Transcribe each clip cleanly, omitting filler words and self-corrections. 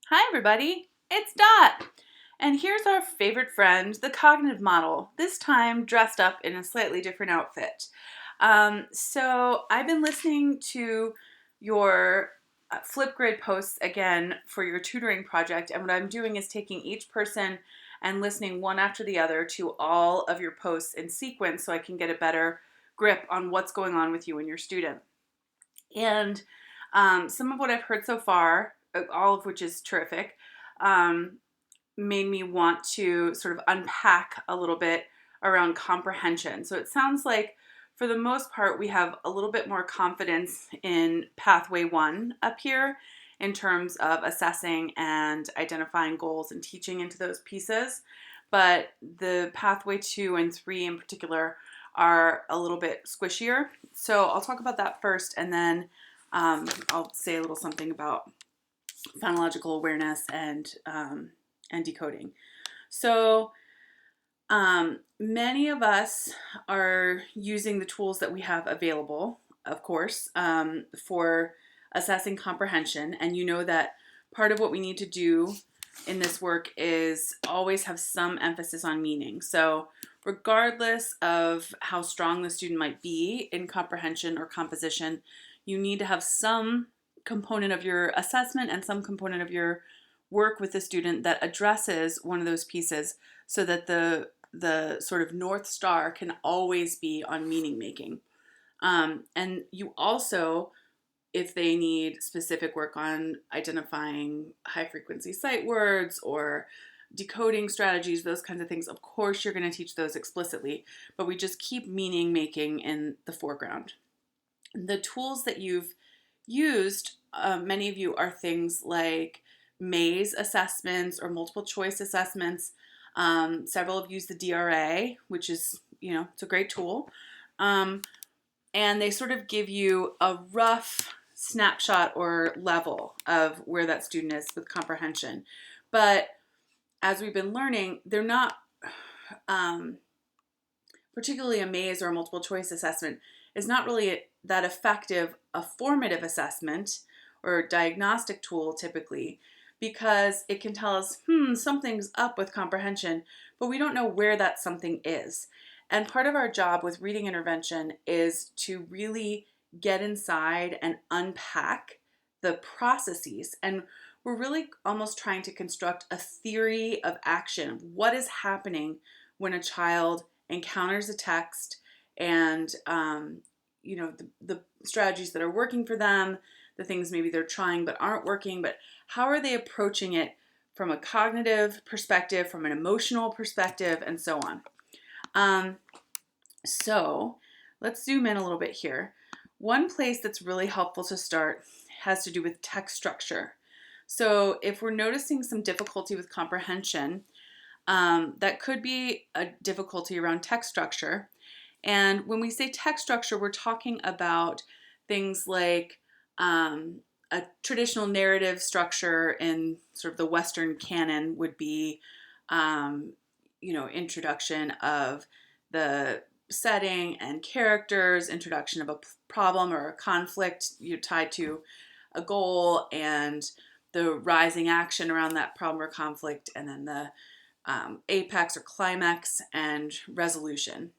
Hi everybody, it's Dot. And here's our favorite friend, the cognitive model, this time dressed up in a slightly different outfit. So I've been listening to your Flipgrid posts again for your tutoring project, and what I'm doing is taking each person and listening one after the other to all of your posts in sequence so I can get a better grip on what's going on with you and your student. And some of what I've heard so far, all of which is terrific, um, made me want to sort of unpack a little bit around comprehension. So it sounds like, for the most part, we have a little bit more confidence in pathway one up here in terms of assessing and identifying goals and teaching into those pieces. But the pathway 2 and 3 in particular are a little bit squishier. So I'll talk about that first, and then I'll say a little something about phonological awareness and decoding. So many of us are using the tools that we have available, of course, for assessing comprehension. And you know that part of what we need to do in this work is always have some emphasis on meaning. So regardless of how strong the student might be in comprehension or composition, you need to have some component of your assessment and some component of your work with the student that addresses one of those pieces, so that the sort of North Star can always be on meaning making. And you also, if they need specific work on identifying high frequency sight words or decoding strategies, those kinds of things, of course you're going to teach those explicitly, but we just keep meaning making in the foreground. The tools that you've used, many of you, are things like maze assessments or multiple choice assessments. Several have used the DRA, which is, it's a great tool. And they sort of give you a rough snapshot or level of where that student is with comprehension. But as we've been learning, they're not, particularly a maze or a multiple choice assessment, is not really that effective a formative assessment or diagnostic tool typically, because it can tell us, something's up with comprehension, but we don't know where that something is. And part of our job with reading intervention is to really get inside and unpack the processes. And we're really almost trying to construct a theory of action. What is happening when a child encounters a text, and the strategies that are working for them, the things maybe they're trying but aren't working, but how are they approaching it from a cognitive perspective, from an emotional perspective, and so on. So let's zoom in a little bit here. One place that's really helpful to start has to do with text structure. So if we're noticing some difficulty with comprehension, that could be a difficulty around text structure. And when we say text structure, we're talking about things like a traditional narrative structure in sort of the Western canon would be, introduction of the setting and characters, introduction of a problem or a conflict tied to a goal, and the rising action around that problem or conflict, and then the apex or climax and resolution.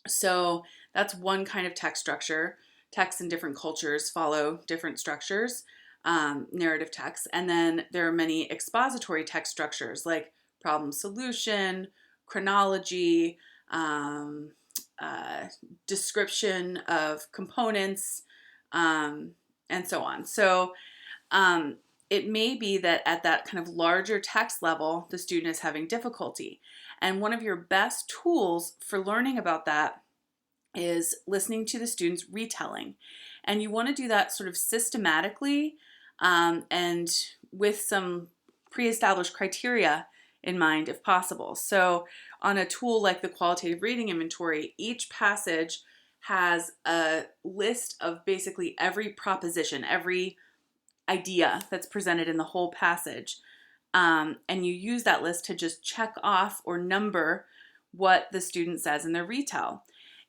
So that's one kind of text structure. Texts in different cultures follow different structures, narrative texts. And then there are many expository text structures like problem solution, chronology, description of components, and so on. So it may be that at that kind of larger text level, the student is having difficulty. And one of your best tools for learning about that is listening to the student's retelling. And you want to do that sort of systematically, and with some pre-established criteria in mind if possible. So on a tool like the qualitative reading inventory, each passage has a list of basically every proposition, every idea that's presented in the whole passage. And you use that list to just check off or number what the student says in their retell.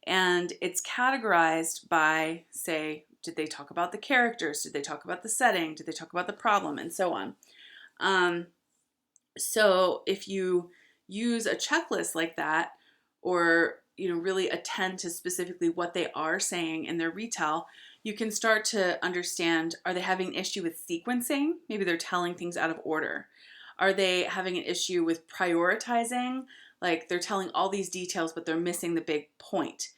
And it's categorized by, say, did they talk about the characters? Did they talk about the setting? Did they talk about the problem? And so on. So if you use a checklist like that, or really attend to specifically what they are saying in their retell, you can start to understand, are they having an issue with sequencing? Maybe they're telling things out of order. Are they having an issue with prioritizing? Like they're telling all these details, but they're missing the big point.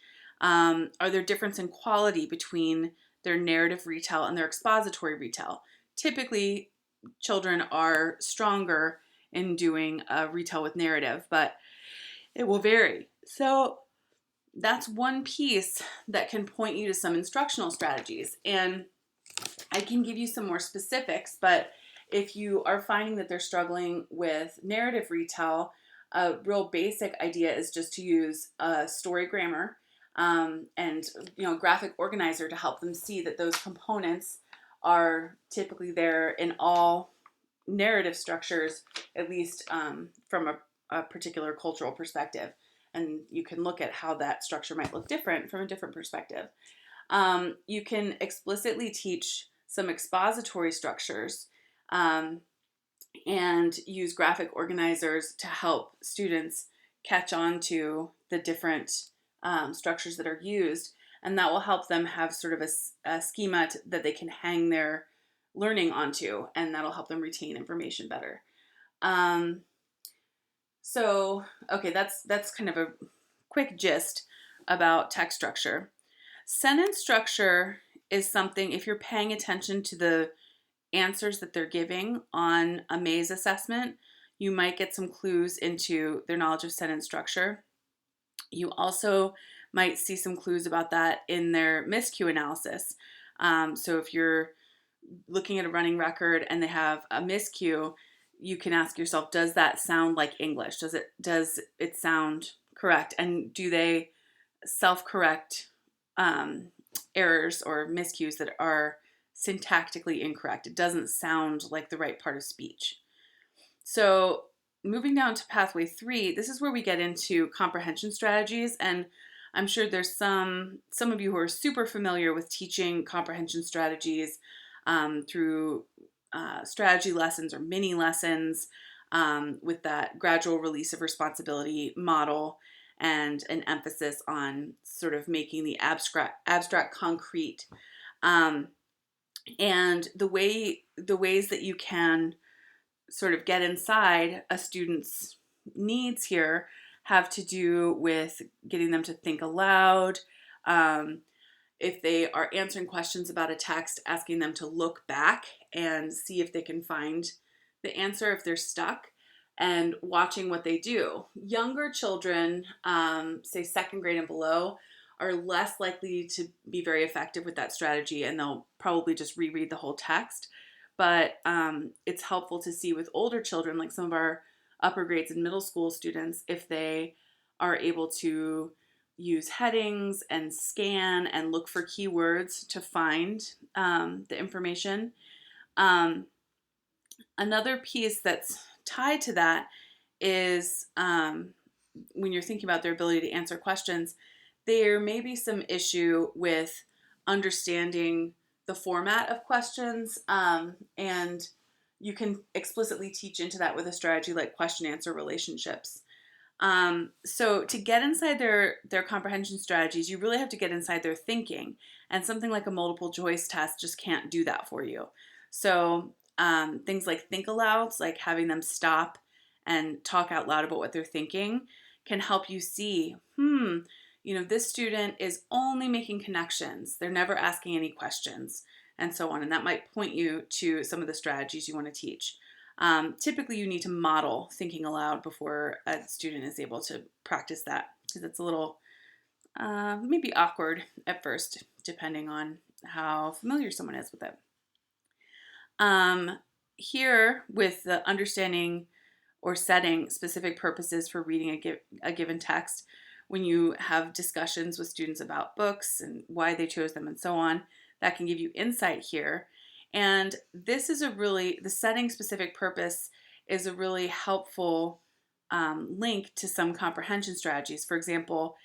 Are there difference in quality between their narrative retell and their expository retell? Typically, children are stronger in doing a retell with narrative, but it will vary. So that's one piece that can point you to some instructional strategies. And I can give you some more specifics, but if you are finding that they're struggling with narrative retell, a real basic idea is just to use a story grammar and graphic organizer to help them see that those components are typically there in all narrative structures, at least from a particular cultural perspective. And you can look at how that structure might look different from a different perspective. You can explicitly teach some expository structures and use graphic organizers to help students catch on to the different structures that are used. And that will help them have sort of a schema that they can hang their learning onto, and that'll help them retain information better. Okay, that's kind of a quick gist about text structure. Sentence structure is something, if you're paying attention to the answers that they're giving on a maze assessment, you might get some clues into their knowledge of sentence structure. You also might see some clues about that in their miscue analysis. So if you're looking at a running record and they have a miscue, you can ask yourself, does that sound like English? Does it sound correct? And do they self-correct errors or miscues that are syntactically incorrect? It doesn't sound like the right part of speech. So moving down to pathway 3, this is where we get into comprehension strategies, and I'm sure there's some of you who are super familiar with teaching comprehension strategies through strategy lessons or mini lessons with that gradual release of responsibility model and an emphasis on sort of making the abstract concrete. And the ways that you can sort of get inside a student's needs here have to do with getting them to think aloud. If they are answering questions about a text, asking them to look back and see if they can find the answer if they're stuck, and watching what they do. Younger children, say second grade and below, are less likely to be very effective with that strategy, and they'll probably just reread the whole text. But it's helpful to see with older children, like some of our upper grades and middle school students, if they are able to use headings and scan and look for keywords to find the information. Another piece that's tied to that is when you're thinking about their ability to answer questions, there may be some issue with understanding the format of questions, and you can explicitly teach into that with a strategy like question-answer relationships. So to get inside their comprehension strategies, you really have to get inside their thinking, and something like a multiple choice test just can't do that for you. So things like think alouds, like having them stop and talk out loud about what they're thinking, can help you see, this student is only making connections. They're never asking any questions, and so on. And that might point you to some of the strategies you want to teach. Typically, you need to model thinking aloud before a student is able to practice that, because it's a little maybe awkward at first, depending on how familiar someone is with it. Here, with the understanding or setting specific purposes for reading a given text, when you have discussions with students about books and why they chose them and so on, that can give you insight here. And this is the setting specific purpose is a really helpful link to some comprehension strategies. For example,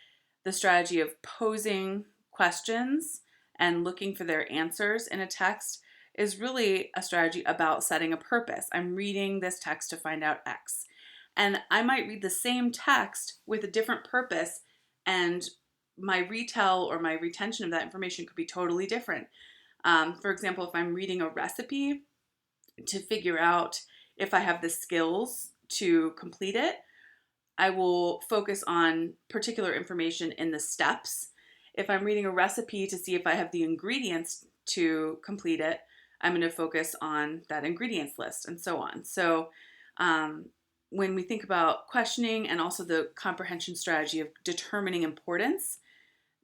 the strategy of posing questions and looking for their answers in a text is really a strategy about setting a purpose. I'm reading this text to find out X. And I might read the same text with a different purpose, and my retell or my retention of that information could be totally different. For example, if I'm reading a recipe to figure out if I have the skills to complete it, I will focus on particular information in the steps. If I'm reading a recipe to see if I have the ingredients to complete it, I'm going to focus on that ingredients list and so on. So when we think about questioning and also the comprehension strategy of determining importance,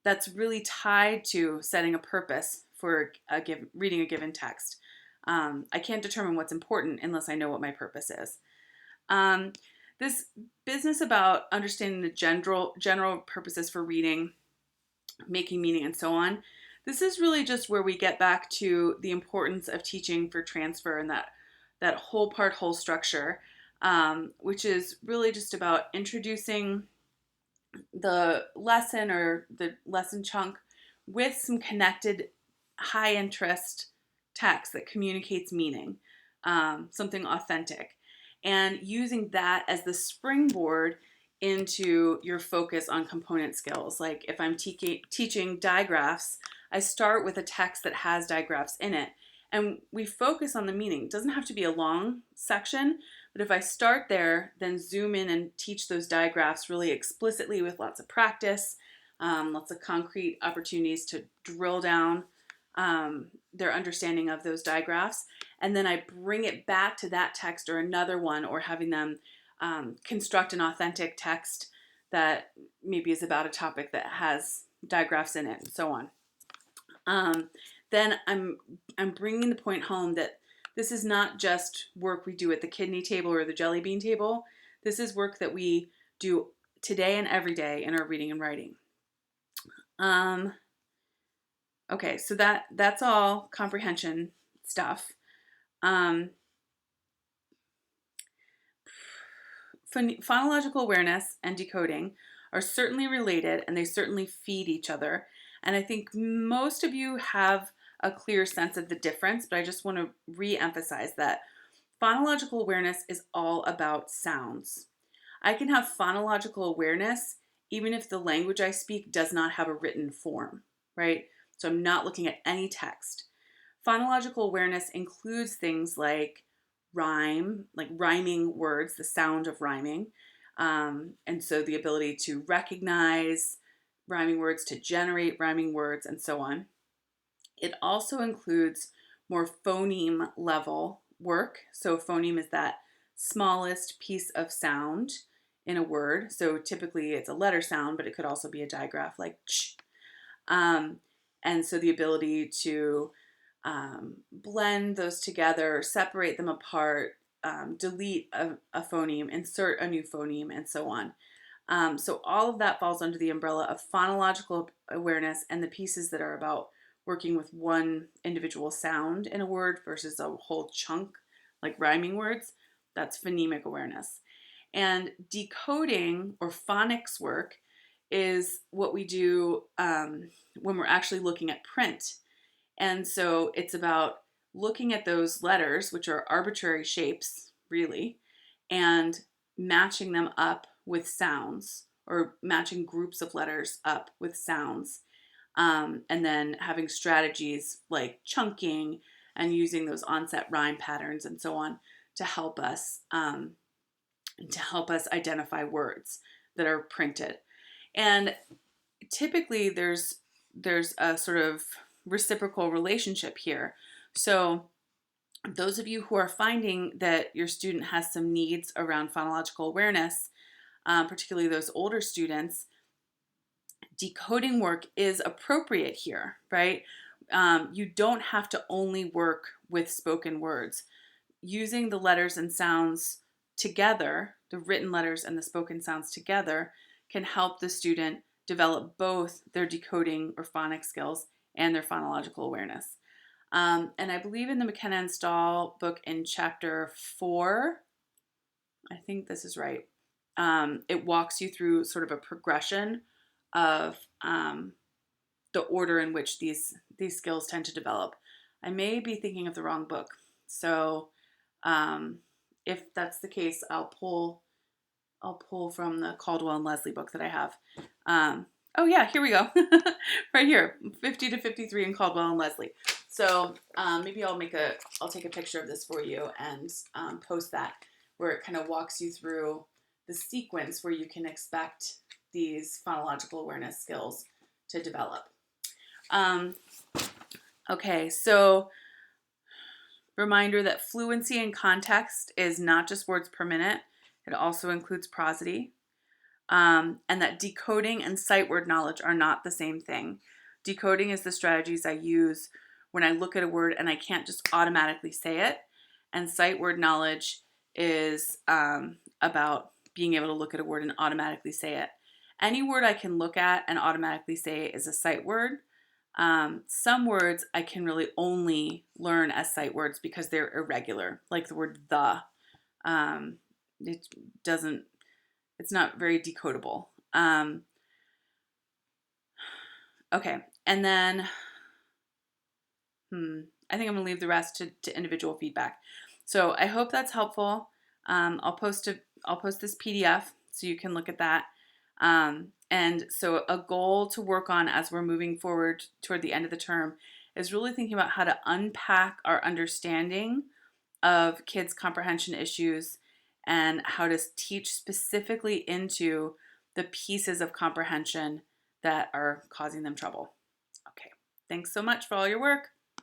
that's really tied to setting a purpose for reading a given text. I can't determine what's important unless I know what my purpose is. This business about understanding the general purposes for reading, making meaning, and so on, this is really just where we get back to the importance of teaching for transfer and that whole part, whole structure, which is really just about introducing the lesson or the lesson chunk with some connected high interest text that communicates meaning, something authentic, and using that as the springboard into your focus on component skills. Like if I'm teaching digraphs, I start with a text that has digraphs in it, and we focus on the meaning. It doesn't have to be a long section, but if I start there, then zoom in and teach those digraphs really explicitly with lots of practice, lots of concrete opportunities to drill down their understanding of those digraphs. And then I bring it back to that text or another one, or having them construct an authentic text that maybe is about a topic that has digraphs in it and so on. Then I'm bringing the point home that this is not just work we do at the kidney table or the jelly bean table. This is work that we do today and every day in our reading and writing. Okay, so that's all comprehension stuff. Phonological awareness and decoding are certainly related, and they certainly feed each other. And I think most of you have a clear sense of the difference, but I just want to re-emphasize that phonological awareness is all about sounds. I can have phonological awareness even if the language I speak does not have a written form, right? So I'm not looking at any text. Phonological awareness includes things like rhyme, like rhyming words, the sound of rhyming. And so the ability to recognize rhyming words, to generate rhyming words, and so on. It also includes more phoneme level work. So phoneme is that smallest piece of sound in a word. So typically it's a letter sound, but it could also be a digraph like ch. And so the ability to blend those together, separate them apart, delete a phoneme, insert a new phoneme, and so on. So all of that falls under the umbrella of phonological awareness and the pieces that are about working with one individual sound in a word versus a whole chunk, like rhyming words. That's phonemic awareness. And decoding or phonics work is what we do when we're actually looking at print. And so it's about looking at those letters, which are arbitrary shapes, really, and matching them up with sounds, or matching groups of letters up with sounds. And then having strategies like chunking and using those onset rhyme patterns and so on to help us identify words that are printed. And typically there's a sort of reciprocal relationship here. So those of you who are finding that your student has some needs around phonological awareness, particularly those older students, decoding work is appropriate here, right? You don't have to only work with spoken words. Using the letters and sounds together, the written letters and the spoken sounds together, can help the student develop both their decoding or phonics skills and their phonological awareness. And I believe in the McKenna and Stahl book in chapter 4, I think this is right, it walks you through sort of a progression of the order in which these skills tend to develop. I may be thinking of the wrong book. So if that's the case, I'll pull from the Caldwell and Leslie book that I have. Oh yeah, here we go. Right here, 50 to 53 in Caldwell and Leslie. So maybe I'll take a picture of this for you and post that, where it kind of walks you through the sequence where you can expect these phonological awareness skills to develop. Okay, so reminder that fluency and context is not just words per minute. It also includes prosody. And that decoding and sight word knowledge are not the same thing. Decoding is the strategies I use when I look at a word and I can't just automatically say it. And sight word knowledge is about being able to look at a word and automatically say it. Any word I can look at and automatically say is a sight word. Some words I can really only learn as sight words because they're irregular, like the word the. It's not very decodable. Okay, and then I think I'm gonna leave the rest to individual feedback. So I hope that's helpful. I'll post this PDF so you can look at that. And so a goal to work on as we're moving forward toward the end of the term is really thinking about how to unpack our understanding of kids' comprehension issues and how to teach specifically into the pieces of comprehension that are causing them trouble. Okay, thanks so much for all your work.